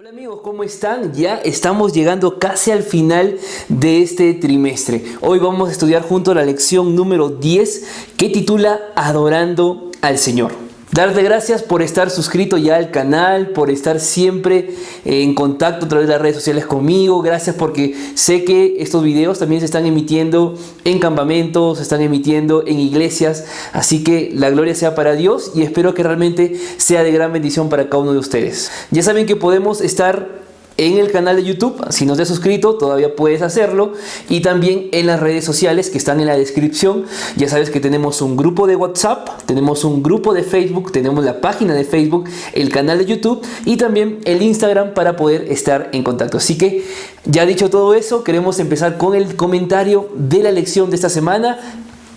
Hola amigos, ¿cómo están? Ya estamos llegando casi al final de este trimestre. Hoy vamos a estudiar juntos la lección número 10 que titula Adorando al Señor. Darte gracias por estar suscrito ya al canal, por estar siempre en contacto a través de las redes sociales conmigo. Gracias porque sé que estos videos también se están emitiendo en campamentos, se están emitiendo en iglesias. Así que la gloria sea para Dios y espero que realmente sea de gran bendición para cada uno de ustedes. Ya saben que podemos estar en el canal de YouTube, si no te has suscrito todavía puedes hacerlo, y también en las redes sociales que están en la descripción. Ya sabes que tenemos un grupo de WhatsApp, tenemos un grupo de Facebook, tenemos la página de Facebook, el canal de YouTube y también el Instagram para poder estar en contacto. Así que ya dicho todo eso, queremos empezar con el comentario de la lección de esta semana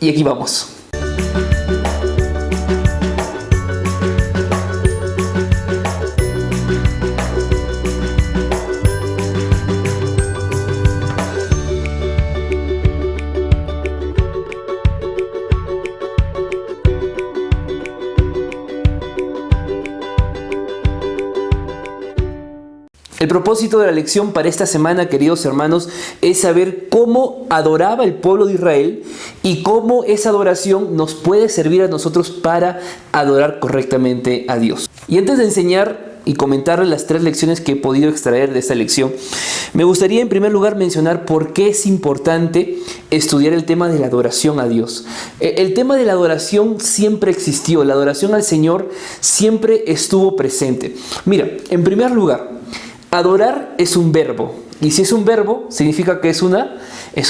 y aquí vamos. El propósito de la lección para esta semana, queridos hermanos, es saber cómo adoraba el pueblo de Israel y cómo esa adoración nos puede servir a nosotros para adorar correctamente a Dios. Y antes de enseñar y comentarles las 3 lecciones que he podido extraer de esta lección, me gustaría en primer lugar mencionar por qué es importante estudiar el tema de la adoración a Dios. El tema de la adoración siempre existió, la adoración al Señor siempre estuvo presente. Mira, en primer lugar, adorar es un verbo, y si es un verbo, significa que es una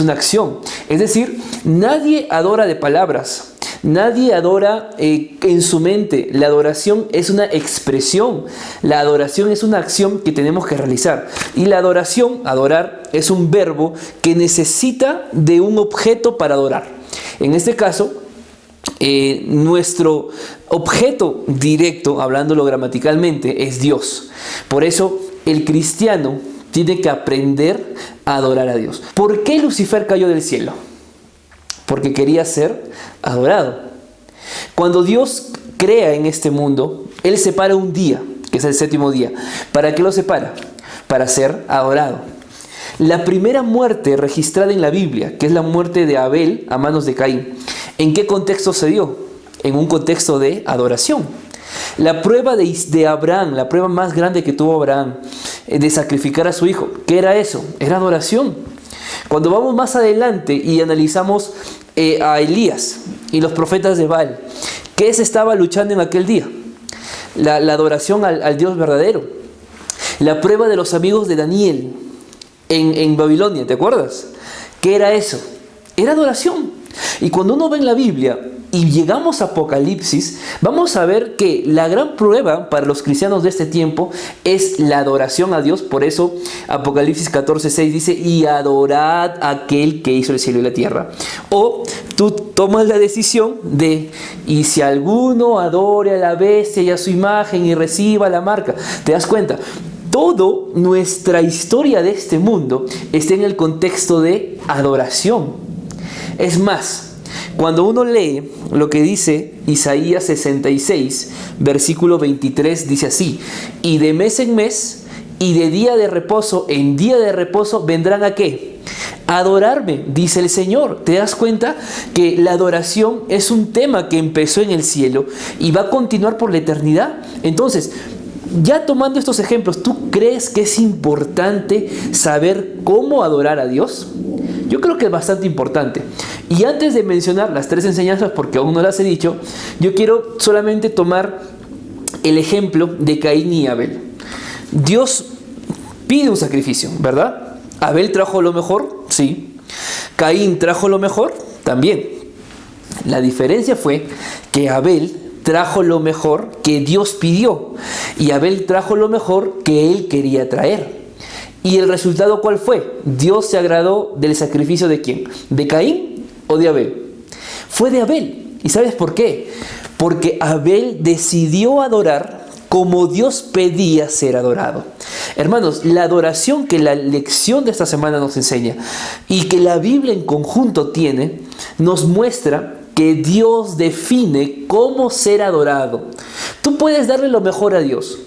acción. Es decir, nadie adora de palabras, nadie adora en su mente. La adoración es una expresión, la adoración es una acción que tenemos que realizar. Y la adoración, adorar, es un verbo que necesita de un objeto para adorar. En este caso, nuestro objeto directo, hablándolo gramaticalmente, es Dios. Por eso, el cristiano tiene que aprender a adorar a Dios. ¿Por qué Lucifer cayó del cielo? Porque quería ser adorado. Cuando Dios crea en este mundo, Él separa un día, que es el 7º día. ¿Para qué lo separa? Para ser adorado. La primera muerte registrada en la Biblia, que es la muerte de Abel a manos de Caín, ¿en qué contexto se dio? En un contexto de adoración. La prueba de Abraham, la prueba más grande que tuvo Abraham, de sacrificar a su hijo, ¿qué era eso? Era adoración. Cuando vamos más adelante y analizamos a Elías y los profetas de Baal, ¿qué se estaba luchando en aquel día? La adoración al Dios verdadero. La prueba de los amigos de Daniel en Babilonia, ¿te acuerdas? ¿Qué era eso? Era adoración. Y cuando uno ve en la Biblia y llegamos a Apocalipsis, vamos a ver que la gran prueba para los cristianos de este tiempo es la adoración a Dios. Por eso Apocalipsis 14:6 dice: y adorad a aquel que hizo el cielo y la tierra. O tú tomas la decisión de: y si alguno adore a la bestia y a su imagen y reciba la marca. ¿Te das cuenta? Toda nuestra historia de este mundo está en el contexto de adoración. Es más, cuando uno lee lo que dice Isaías 66, versículo 23, dice así: y de mes en mes, y de día de reposo en día de reposo, vendrán ¿a qué? A adorarme, dice el Señor. ¿Te das cuenta que la adoración es un tema que empezó en el cielo y va a continuar por la eternidad? Entonces, ya tomando estos ejemplos, ¿tú crees que es importante saber cómo adorar a Dios? Yo creo que es bastante importante. Y antes de mencionar las 3 enseñanzas, porque aún no las he dicho, yo quiero solamente tomar el ejemplo de Caín y Abel. Dios pide un sacrificio, ¿verdad? Abel trajo lo mejor, sí. Caín trajo lo mejor, también. La diferencia fue que Abel trajo lo mejor que Dios pidió y Abel trajo lo mejor que él quería traer. ¿Y el resultado cuál fue? Dios se agradó del sacrificio ¿de quién? ¿De Caín o de Abel? Fue de Abel. ¿Y sabes por qué? Porque Abel decidió adorar como Dios pedía ser adorado. Hermanos, la adoración que la lección de esta semana nos enseña y que la Biblia en conjunto tiene, nos muestra que Dios define cómo ser adorado. Tú puedes darle lo mejor a Dios,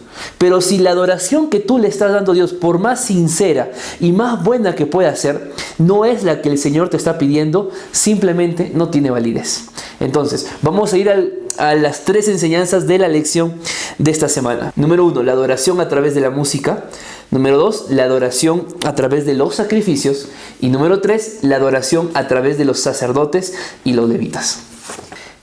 Pero si la adoración que tú le estás dando a Dios, por más sincera y más buena que pueda ser, no es la que el Señor te está pidiendo, simplemente no tiene validez. Entonces, vamos a ir a las 3 enseñanzas de la lección de esta semana. Número 1, la adoración a través de la música. Número 2, la adoración a través de los sacrificios. Y número 3, la adoración a través de los sacerdotes y los levitas.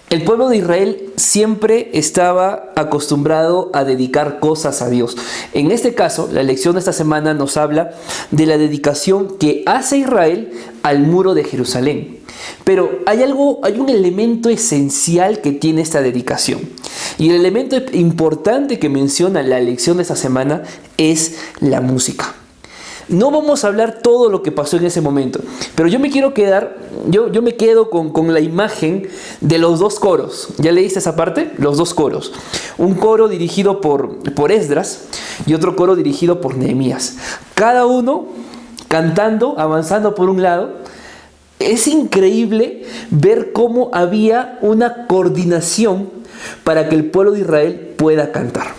El pueblo de Israel siempre estaba acostumbrado a dedicar cosas a Dios. En este caso, la lección de esta semana nos habla de la dedicación que hace Israel al muro de Jerusalén. Pero hay un elemento esencial que tiene esta dedicación. Y el elemento importante que menciona la lección de esta semana es la música. No vamos a hablar todo lo que pasó en ese momento, pero yo me quiero quedar, yo me quedo con la imagen de los 2 coros. ¿Ya leíste esa parte? Los 2 coros. Un coro dirigido por Esdras y otro coro dirigido por Nehemías. Cada uno cantando, avanzando por un lado. Es increíble ver cómo había una coordinación para que el pueblo de Israel pueda cantar.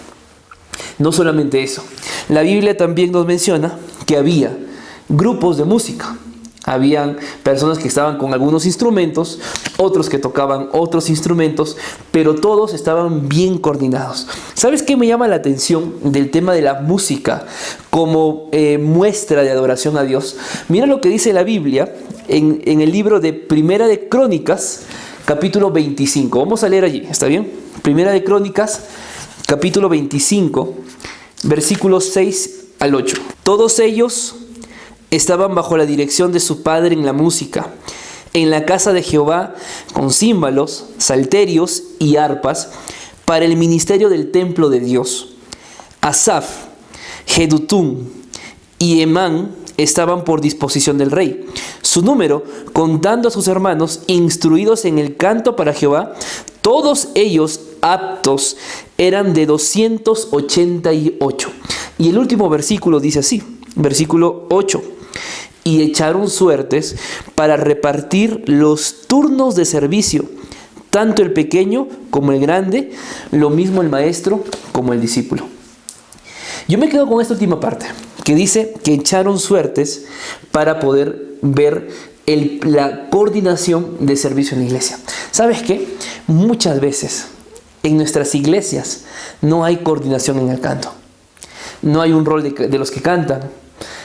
No solamente eso, la Biblia también nos menciona que había grupos de música. Habían personas que estaban con algunos instrumentos, otros que tocaban otros instrumentos, pero todos estaban bien coordinados. ¿Sabes qué me llama la atención del tema de la música como muestra de adoración a Dios? Mira lo que dice la Biblia en el libro de Primera de Crónicas, capítulo 25. Vamos a leer allí, ¿está bien? Primera de Crónicas, capítulo 25, versículos 6 al 8. Todos ellos estaban bajo la dirección de su padre en la música, en la casa de Jehová, con címbalos, salterios y arpas, para el ministerio del templo de Dios. Asaf, Jedutún y Emán estaban por disposición del rey. Su número, contando a sus hermanos, instruidos en el canto para Jehová, todos ellos aptos, eran de 288. Y el último versículo dice así, versículo 8. Y echaron suertes para repartir los turnos de servicio, tanto el pequeño como el grande, lo mismo el maestro como el discípulo. Yo me quedo con esta última parte, que dice que echaron suertes para poder ver la coordinación de servicio en la iglesia. ¿Sabes qué? Muchas veces en nuestras iglesias no hay coordinación en el canto. No hay un rol de los que cantan.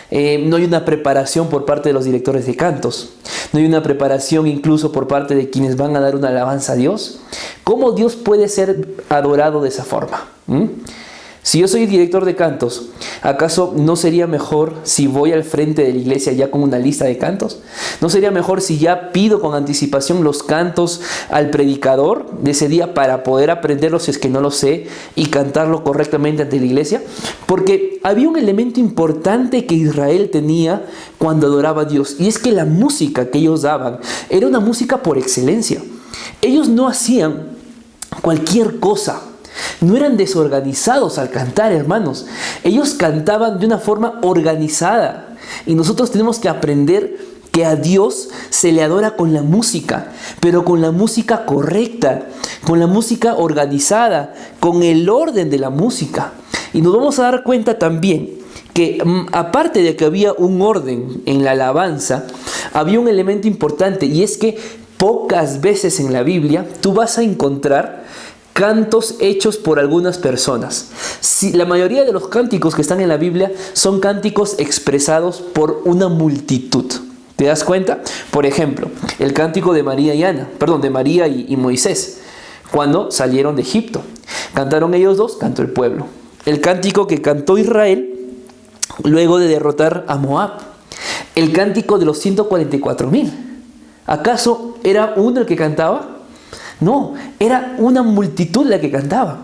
No hay una preparación por parte de los directores de cantos. No hay una preparación incluso por parte de quienes van a dar una alabanza a Dios. ¿Cómo Dios puede ser adorado de esa forma? Si yo soy director de cantos, ¿acaso no sería mejor si voy al frente de la iglesia ya con una lista de cantos? ¿No sería mejor si ya pido con anticipación los cantos al predicador de ese día para poder aprenderlos si es que no lo sé y cantarlo correctamente ante la iglesia? Porque había un elemento importante que Israel tenía cuando adoraba a Dios, y es que la música que ellos daban era una música por excelencia. Ellos no hacían cualquier cosa. No eran desorganizados al cantar, hermanos. Ellos cantaban de una forma organizada. Y nosotros tenemos que aprender que a Dios se le adora con la música, pero con la música correcta, con la música organizada, con el orden de la música. Y nos vamos a dar cuenta también que aparte de que había un orden en la alabanza, había un elemento importante, y es que pocas veces en la Biblia tú vas a encontrar cantos hechos por algunas personas. La mayoría de los cánticos que están en la Biblia son cánticos expresados por una multitud. ¿Te das cuenta? Por ejemplo, el cántico de María y Moisés, cuando salieron de Egipto. Cantaron ellos dos, cantó el pueblo. El cántico que cantó Israel luego de derrotar a Moab. El cántico de los 144,000. ¿Acaso era uno el que cantaba? No, era una multitud la que cantaba.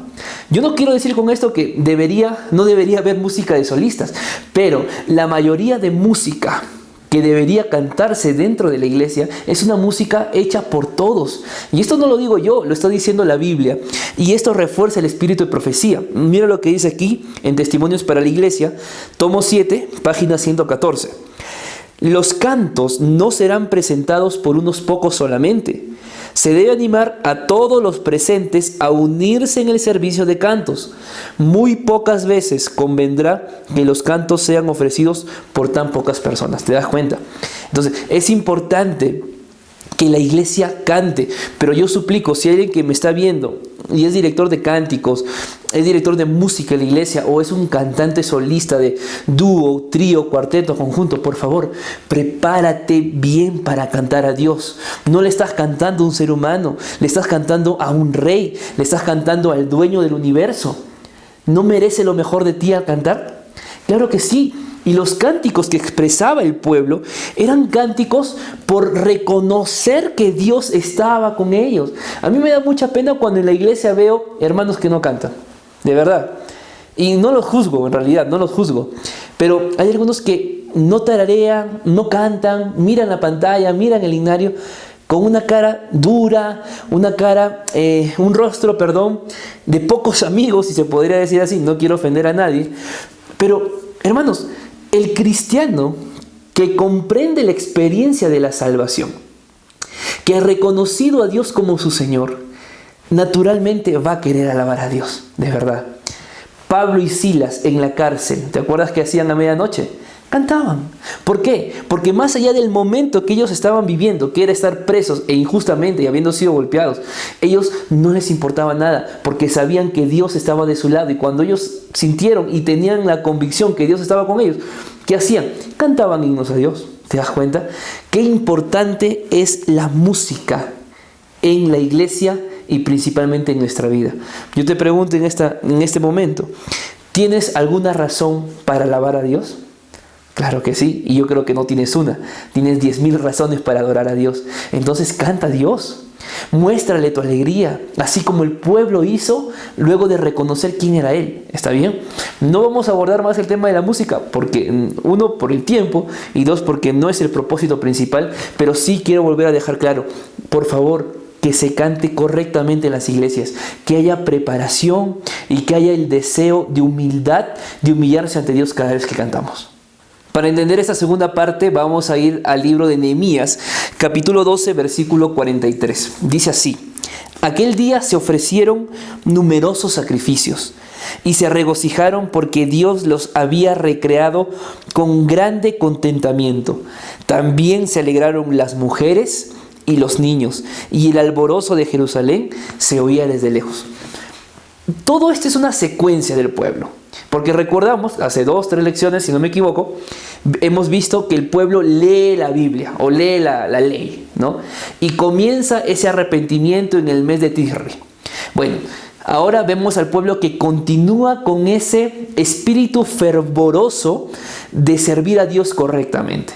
Yo no quiero decir con esto que no debería haber música de solistas, pero la mayoría de música que debería cantarse dentro de la iglesia es una música hecha por todos. Y esto no lo digo yo, lo está diciendo la Biblia. Y esto refuerza el espíritu de profecía. Mira lo que dice aquí en Testimonios para la Iglesia, tomo 7, página 114. Los cantos no serán presentados por unos pocos solamente, Se debe animar a todos los presentes a unirse en el servicio de cantos. Muy pocas veces convendrá que los cantos sean ofrecidos por tan pocas personas. ¿Te das cuenta? Entonces, es importante que la iglesia cante, pero yo suplico, si hay alguien que me está viendo y es director de cánticos, es director de música en la iglesia o es un cantante solista de dúo, trío, cuarteto, conjunto, por favor, prepárate bien para cantar a Dios. No le estás cantando a un ser humano, le estás cantando a un rey, le estás cantando al dueño del universo. ¿No merece lo mejor de ti al cantar? Claro que sí. Y los cánticos que expresaba el pueblo eran cánticos por reconocer que Dios estaba con ellos. A mí me da mucha pena cuando en la iglesia veo hermanos que no cantan, de verdad. Y no los juzgo, en realidad, no los juzgo. Pero hay algunos que no tararean, no cantan, miran la pantalla, miran el himnario con una cara dura, un rostro, de pocos amigos, si se podría decir así. No quiero ofender a nadie. Pero, hermanos, el cristiano que comprende la experiencia de la salvación, que ha reconocido a Dios como su Señor, naturalmente va a querer alabar a Dios, de verdad. Pablo y Silas en la cárcel, ¿te acuerdas qué hacían a medianoche? Cantaban. ¿Por qué? Porque más allá del momento que ellos estaban viviendo, que era estar presos e injustamente y habiendo sido golpeados, ellos no les importaba nada, porque sabían que Dios estaba de su lado. Y cuando ellos sintieron y tenían la convicción que Dios estaba con ellos, ¿qué hacían? Cantaban himnos a Dios. ¿Te das cuenta? Qué importante es la música en la iglesia y principalmente en nuestra vida. Yo te pregunto en este momento, ¿tienes alguna razón para alabar a Dios? Claro que sí, y yo creo que no tienes una, tienes 10,000 razones para adorar a Dios. Entonces canta a Dios, muéstrale tu alegría, así como el pueblo hizo luego de reconocer quién era Él. ¿Está bien? No vamos a abordar más el tema de la música, porque uno, por el tiempo, y dos, porque no es el propósito principal, pero sí quiero volver a dejar claro, por favor, que se cante correctamente en las iglesias, que haya preparación y que haya el deseo de humildad, de humillarse ante Dios cada vez que cantamos. Para entender esta segunda parte vamos a ir al libro de Nehemías, capítulo 12, versículo 43. Dice así: aquel día se ofrecieron numerosos sacrificios y se regocijaron porque Dios los había recreado con grande contentamiento. También se alegraron las mujeres y los niños, y el alborozo de Jerusalén se oía desde lejos. Todo esto es una secuencia del pueblo. Porque recordamos, hace 2-3 lecciones, si no me equivoco, hemos visto que el pueblo lee la Biblia o lee la ley, ¿no? Y comienza ese arrepentimiento en el mes de Tisri. Bueno, ahora vemos al pueblo que continúa con ese espíritu fervoroso de servir a Dios correctamente.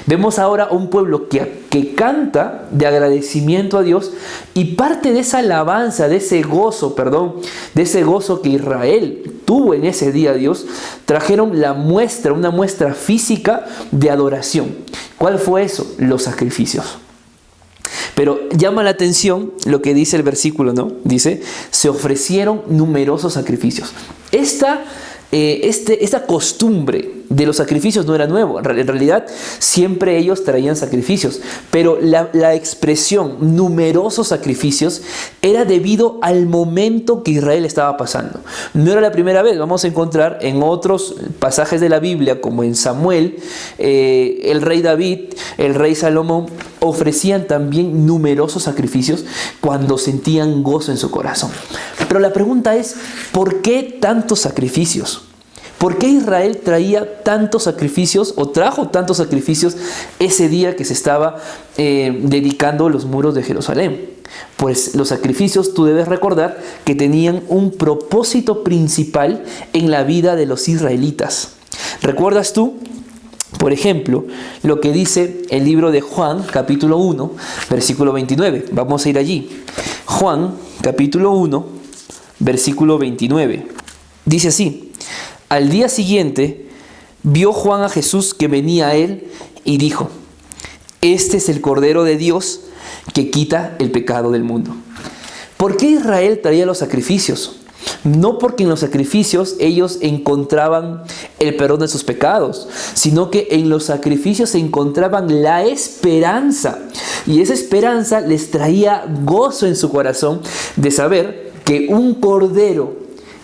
Vemos ahora un pueblo que canta de agradecimiento a Dios, y parte de esa alabanza, de ese gozo que Israel tuvo en ese día a Dios, trajeron una muestra física de adoración. ¿Cuál fue eso? Los sacrificios. Pero llama la atención lo que dice el versículo, ¿no? Dice, se ofrecieron numerosos sacrificios. Esta costumbre de los sacrificios no era nuevo. En realidad siempre ellos traían sacrificios, pero la expresión numerosos sacrificios era debido al momento que Israel estaba pasando. No era la primera vez. Vamos a encontrar en otros pasajes de la Biblia, como en Samuel, el rey David, el rey Salomón ofrecían también numerosos sacrificios cuando sentían gozo en su corazón. Pero la pregunta es, ¿por qué tantos sacrificios? ¿Por qué Israel traía tantos sacrificios o trajo tantos sacrificios ese día que se estaba dedicando los muros de Jerusalén? Pues los sacrificios, tú debes recordar que tenían un propósito principal en la vida de los israelitas. ¿Recuerdas tú? Por ejemplo, lo que dice el libro de Juan, capítulo 1, versículo 29. Vamos a ir allí. Juan, capítulo 1, versículo 29. Dice así: al día siguiente vio Juan a Jesús que venía a él y dijo: este es el Cordero de Dios que quita el pecado del mundo. ¿Por qué Israel traía los sacrificios? No porque en los sacrificios ellos encontraban el perdón de sus pecados, sino que en los sacrificios se encontraban la esperanza Y esa esperanza les traía gozo en su corazón de saber que un cordero,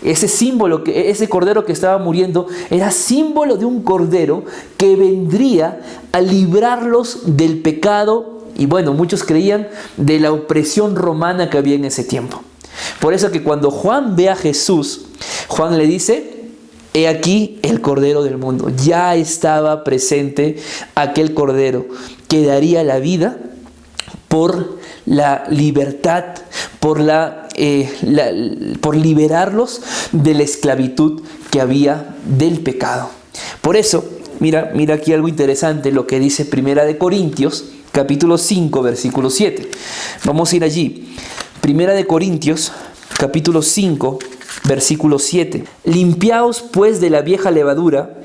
ese cordero que estaba muriendo, era símbolo de un cordero que vendría a librarlos del pecado y, bueno, muchos creían de la opresión romana que había en ese tiempo. Por eso que cuando Juan ve a Jesús, Juan le dice: he aquí el Cordero del mundo. Ya estaba presente aquel Cordero que daría la vida por la libertad, por liberarlos de la esclavitud que había del pecado. Por eso, mira aquí algo interesante, lo que dice 1 Corintios, capítulo 5, versículo 7. Vamos a ir allí. 1 Corintios, capítulo 5, versículo 7. Limpiaos pues de la vieja levadura,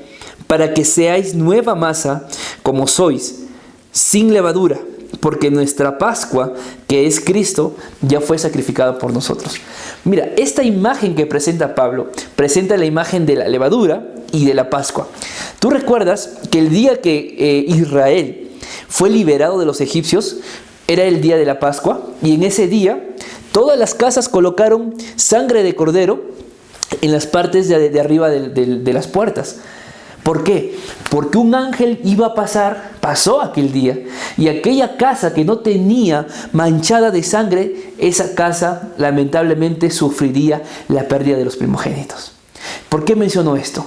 para que seáis nueva masa, como sois, sin levadura, porque nuestra Pascua, que es Cristo, ya fue sacrificada por nosotros. Mira, esta imagen que presenta Pablo, presenta la imagen de la levadura y de la Pascua. ¿Tú recuerdas que el día que Israel fue liberado de los egipcios, era el día de la Pascua? Y en ese día, todas las casas colocaron sangre de cordero en las partes de arriba de las puertas. ¿Por qué? Porque un ángel pasó aquel día, y aquella casa que no tenía manchada de sangre, esa casa lamentablemente sufriría la pérdida de los primogénitos. ¿Por qué menciono esto?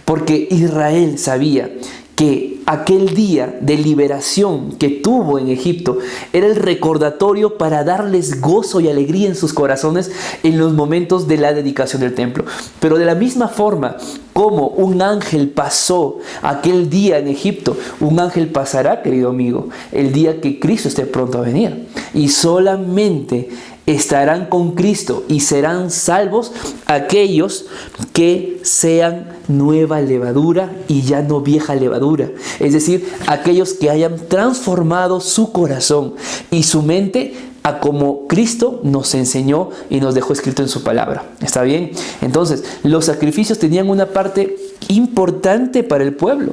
Porque Israel sabía que aquel día de liberación que tuvo en Egipto era el recordatorio para darles gozo y alegría en sus corazones en los momentos de la dedicación del templo. Pero de la misma forma como un ángel pasó aquel día en Egipto, un ángel pasará, querido amigo, el día que Cristo esté pronto a venir. Y solamente estarán con Cristo y serán salvos aquellos que sean nueva levadura y ya no vieja levadura. Es decir, aquellos que hayan transformado su corazón y su mente a como Cristo nos enseñó y nos dejó escrito en su palabra. ¿Está bien? Entonces, los sacrificios tenían una parte importante para el pueblo,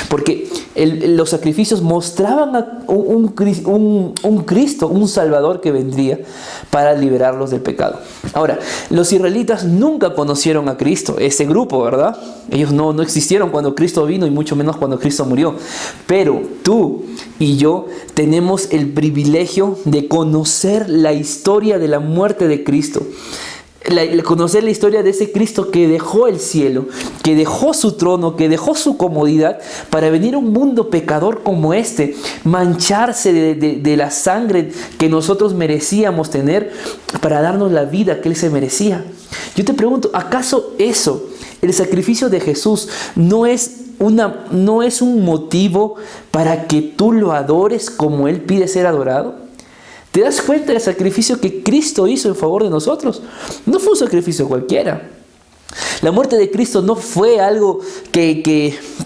porque los sacrificios mostraban a un Cristo, un Salvador que vendría para liberarlos del pecado. Ahora, los israelitas nunca conocieron a Cristo, ese grupo, ¿verdad? Ellos no existieron cuando Cristo vino y mucho menos cuando Cristo murió. Pero tú y yo tenemos el privilegio de conocer la historia de la muerte de Cristo. Conocer la historia de ese Cristo que dejó el cielo, que dejó su trono, que dejó su comodidad para venir a un mundo pecador como este, mancharse de la sangre que nosotros merecíamos tener para darnos la vida que Él se merecía. Yo te pregunto, ¿acaso eso, el sacrificio de Jesús, no es un motivo para que tú lo adores como Él pide ser adorado? ¿Te das cuenta del sacrificio que Cristo hizo en favor de nosotros? No fue un sacrificio cualquiera. La muerte de Cristo no fue algo que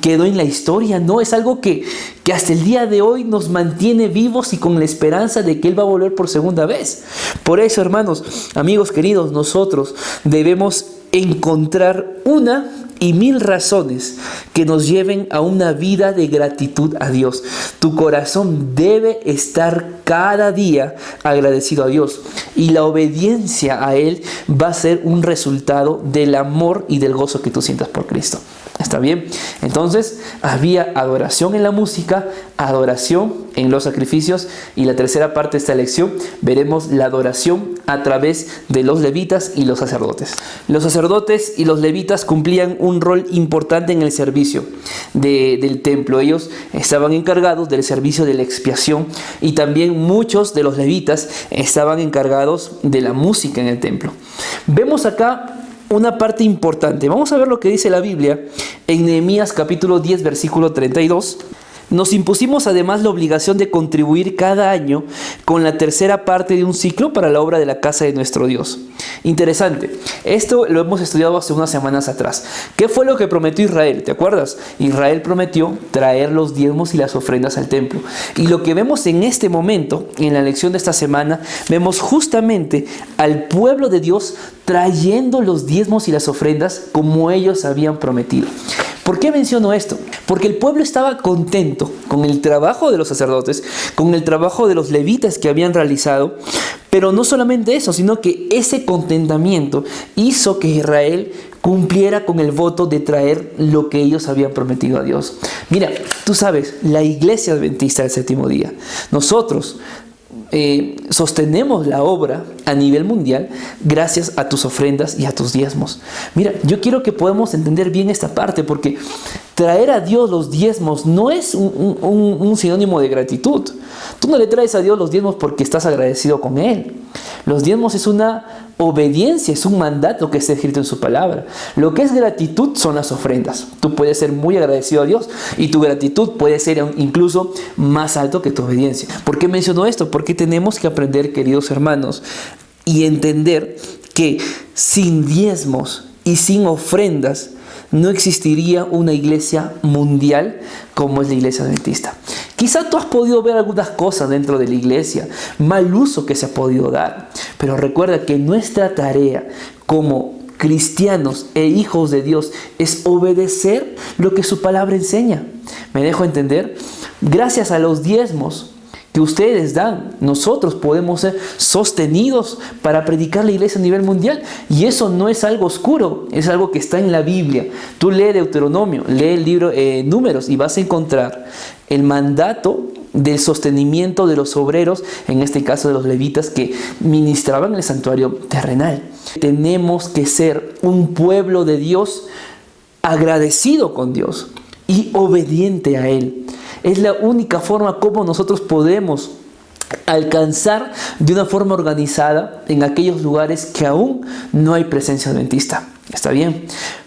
quedó en la historia, no, es algo que hasta el día de hoy nos mantiene vivos y con la esperanza de que Él va a volver por segunda vez. Por eso, hermanos, amigos queridos, nosotros debemos encontrar una y mil razones que nos lleven a una vida de gratitud a Dios. Tu corazón debe estar cada día agradecido a Dios, y la obediencia a Él va a ser un resultado del amor y del gozo que tú sientas por Cristo. ¿Está bien? Entonces, había adoración en la música, adoración en los sacrificios, y la tercera parte de esta lección veremos la adoración a través de los levitas y los sacerdotes. Los sacerdotes y los levitas cumplían un rol importante en el servicio del templo. Ellos estaban encargados del servicio de la expiación, y también muchos de los levitas estaban encargados de la música en el templo. Vemos acá una parte importante. Vamos a ver lo que dice la Biblia en Nehemías capítulo 10, versículo 32. Nos impusimos además la obligación de contribuir cada año con la tercera parte de un ciclo para la obra de la casa de nuestro Dios. Interesante. Esto lo hemos estudiado hace unas semanas atrás. ¿Qué fue lo que prometió Israel? ¿Te acuerdas? Israel prometió traer los diezmos y las ofrendas al templo. Y lo que vemos en este momento, en la lección de esta semana, vemos justamente al pueblo de Dios trayendo los diezmos y las ofrendas como ellos habían prometido. ¿Por qué menciono esto? Porque el pueblo estaba contento con el trabajo de los sacerdotes, con el trabajo de los levitas que habían realizado. Pero no solamente eso, sino que ese contentamiento hizo que Israel cumpliera con el voto de traer lo que ellos habían prometido a Dios. Mira, tú sabes, la iglesia adventista del séptimo día, nosotros sostenemos la obra a nivel mundial gracias a tus ofrendas y a tus diezmos. Mira, yo quiero que podamos entender bien esta parte, porque traer a Dios los diezmos no es un sinónimo de gratitud. Tú no le traes a Dios los diezmos porque estás agradecido con Él. Los diezmos es una obediencia, es un mandato que está escrito en su palabra. Lo que es gratitud son las ofrendas. Tú puedes ser muy agradecido a Dios y tu gratitud puede ser incluso más alto que tu obediencia. ¿Por qué menciono esto? Porque tenemos que aprender, queridos hermanos, y entender que sin diezmos y sin ofrendas no existiría una iglesia mundial como es la iglesia adventista. Quizá tú has podido ver algunas cosas dentro de la iglesia, mal uso que se ha podido dar, pero recuerda que nuestra tarea como cristianos e hijos de Dios es obedecer lo que su palabra enseña. ¿Me dejo entender? Gracias a los diezmos que ustedes dan, nosotros podemos ser sostenidos para predicar la iglesia a nivel mundial. Y eso no es algo oscuro, es algo que está en la Biblia. Tú lee Deuteronomio, lee el libro Números y vas a encontrar el mandato del sostenimiento de los obreros, en este caso de los levitas que ministraban en el santuario terrenal. Tenemos que ser un pueblo de Dios agradecido con Dios y obediente a Él. Es la única forma como nosotros podemos alcanzar de una forma organizada en aquellos lugares que aún no hay presencia adventista. ¿Está bien?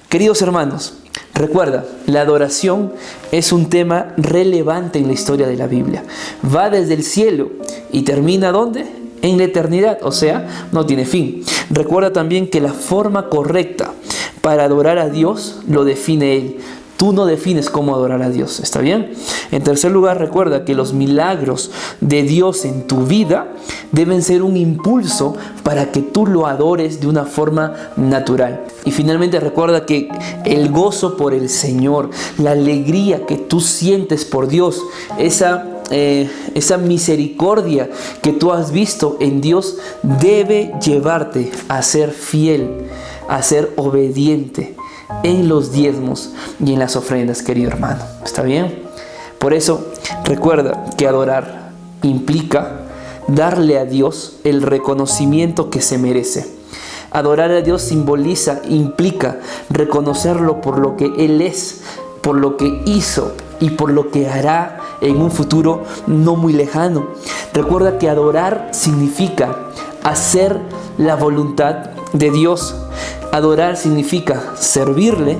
Queridos hermanos, recuerda, la adoración es un tema relevante en la historia de la Biblia. Va desde el cielo y termina ¿dónde? En la eternidad, o sea, no tiene fin. Recuerda también que la forma correcta para adorar a Dios lo define Él. Tú no defines cómo adorar a Dios, ¿está bien? En tercer lugar, recuerda que los milagros de Dios en tu vida deben ser un impulso para que tú lo adores de una forma natural. Y finalmente recuerda que el gozo por el Señor, la alegría que tú sientes por Dios, esa misericordia que tú has visto en Dios debe llevarte a ser fiel, a ser obediente en los diezmos y en las ofrendas, querido hermano. ¿Está bien? Por eso, recuerda que adorar implica darle a Dios el reconocimiento que se merece. Adorar a Dios implica reconocerlo por lo que Él es, por lo que hizo y por lo que hará en un futuro no muy lejano. Recuerda que adorar significa hacer la voluntad de Dios. Adorar significa servirle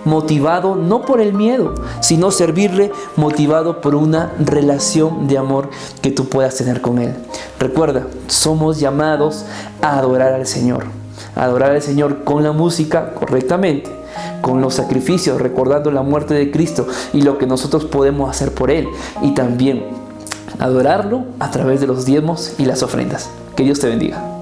motivado no por el miedo, sino servirle motivado por una relación de amor que tú puedas tener con Él. Recuerda, somos llamados a adorar al Señor. A adorar al Señor con la música correctamente, con los sacrificios, recordando la muerte de Cristo y lo que nosotros podemos hacer por Él. Y también adorarlo a través de los diezmos y las ofrendas. Que Dios te bendiga.